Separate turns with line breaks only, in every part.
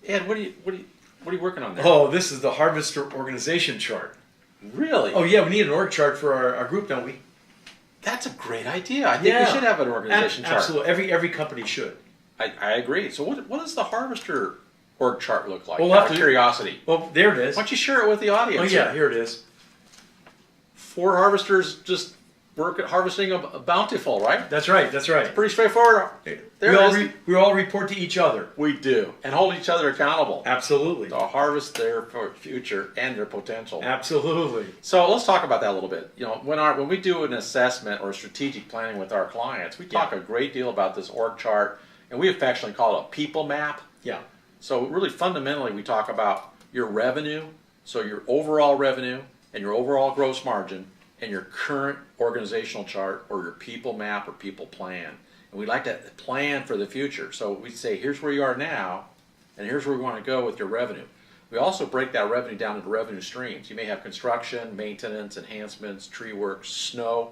Ed, what are you working on there?
Oh, this is the Harvester organization chart.
Really?
Oh yeah, we need an org chart for our group, don't we?
That's a great idea. I think we should have an organization chart.
Absolutely. Every company should.
I agree. So what does the Harvester org chart look like?
Well,
Out of curiosity.
Well, there it is.
Why don't you share it with the audience?
Oh yeah, here it is.
4 harvesters just work at harvesting a bountiful, right?
That's right. That's right.
Pretty straightforward. There
we all report to each other.
We do, and hold each other accountable
Absolutely.
to harvest their future and their potential.
Absolutely.
So let's talk about that a little bit. You know, when we do an assessment or strategic planning with our clients, we talk a great deal about this org chart, and we affectionately call it a people map.
Yeah.
So really fundamentally, we talk about your revenue, so your overall revenue and your overall gross margin, and your current organizational chart or your people map or people plan. And we like to plan for the future. So we say, here's where you are now, and here's where we want to go with your revenue. We also break that revenue down into revenue streams. You may have construction, maintenance, enhancements, tree work, snow.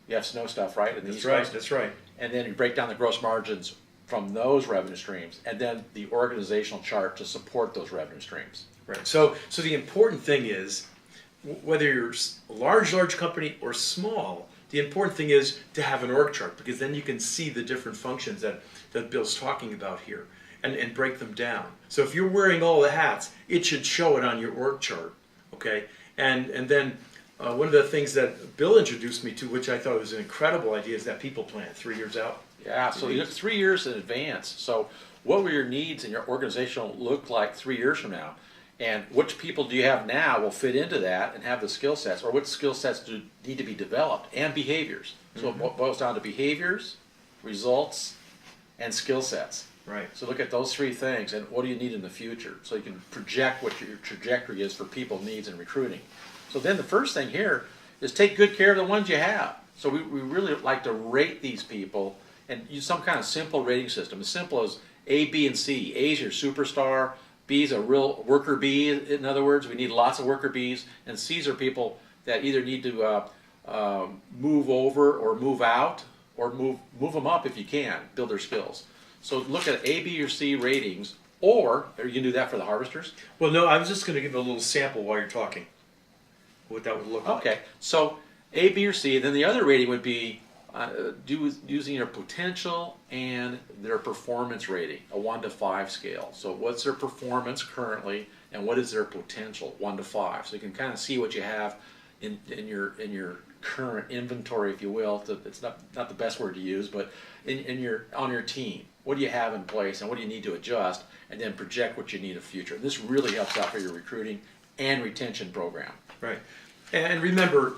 You have snow stuff, right?
That's right. That's right.
And then you break down the gross margins from those revenue streams, and then the organizational chart to support those revenue streams.
Right. So the important thing is, whether you're a large company or small, the important thing is to have an org chart, because then you can see the different functions that Bill's talking about here and break them down. So if you're wearing all the hats, it should show it on your org chart, okay? And then one of the things that Bill introduced me to, which I thought was an incredible idea, is that people plan 3 years out.
Yeah, so you look 3 years in advance. So what will your needs and your organization look like 3 years from now? And which people do you have now will fit into that and have the skill sets, or what skill sets do need to be developed, and behaviors. So it boils down to behaviors, results, and skill sets.
Right.
So look at those 3 things, and what do you need in the future, so you can project what your trajectory is for people needs and recruiting. So then the first thing here is take good care of the ones you have. So we really like to rate these people and use some kind of simple rating system, as simple as A, B, and C. A is your superstar. B is a real worker bee. In other words, we need lots of worker bees. And C's are people that either need to move over or move out, or move them up if you can, build their skills. So look at A, B, or C ratings, or you can do that for the harvesters.
Well, no, I was just going to give a little sample while you're talking, what that would look like.
Okay, so A, B, or C. Then the other rating would be using their potential and their performance rating, a 1 to 5 scale. So what's their performance currently, and what is their potential, 1 to 5. So you can kind of see what you have in your current inventory, if you will. It's not the best word to use, but on your team. What do you have in place, and what do you need to adjust, and then project what you need in the future. This really helps out for your recruiting and retention program.
Right. And remember,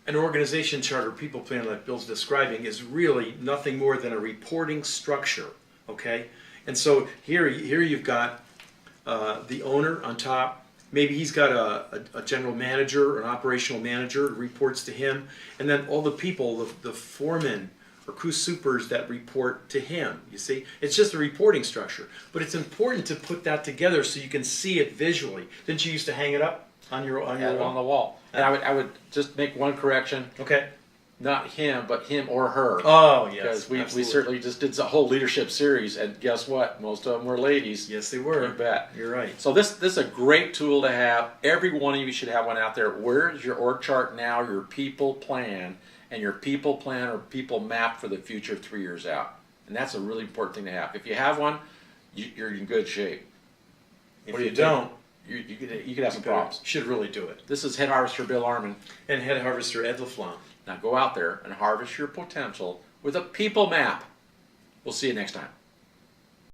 an organization chart or people plan like Bill's describing is really nothing more than a reporting structure, okay? And so here you've got the owner on top. Maybe he's got a general manager or an operational manager who reports to him, and then all the people, the foremen or crew supers that report to him. You see, it's just a reporting structure, but it's important to put that together so you can see it visually. Didn't you used to hang it up on your
on the wall? And I would just make one correction.
Okay.
Not him, but him or her.
Oh, yes.
Because we certainly just did a whole leadership series, and guess what? Most of them were ladies.
Yes, they were.
You bet.
You're right.
So this is a great tool to have. Every one of you should have one out there. Where's your org chart now, your people plan, and your people plan or people map for the future 3 years out? And that's a really important thing to have. If you have one, you're in good shape.
If you don't,
you could have some problems.
Should really do it.
This is Head Harvester Bill Arman.
And Head Harvester Ed LaFlamme.
Now go out there and harvest your potential with a people map. We'll see you next time.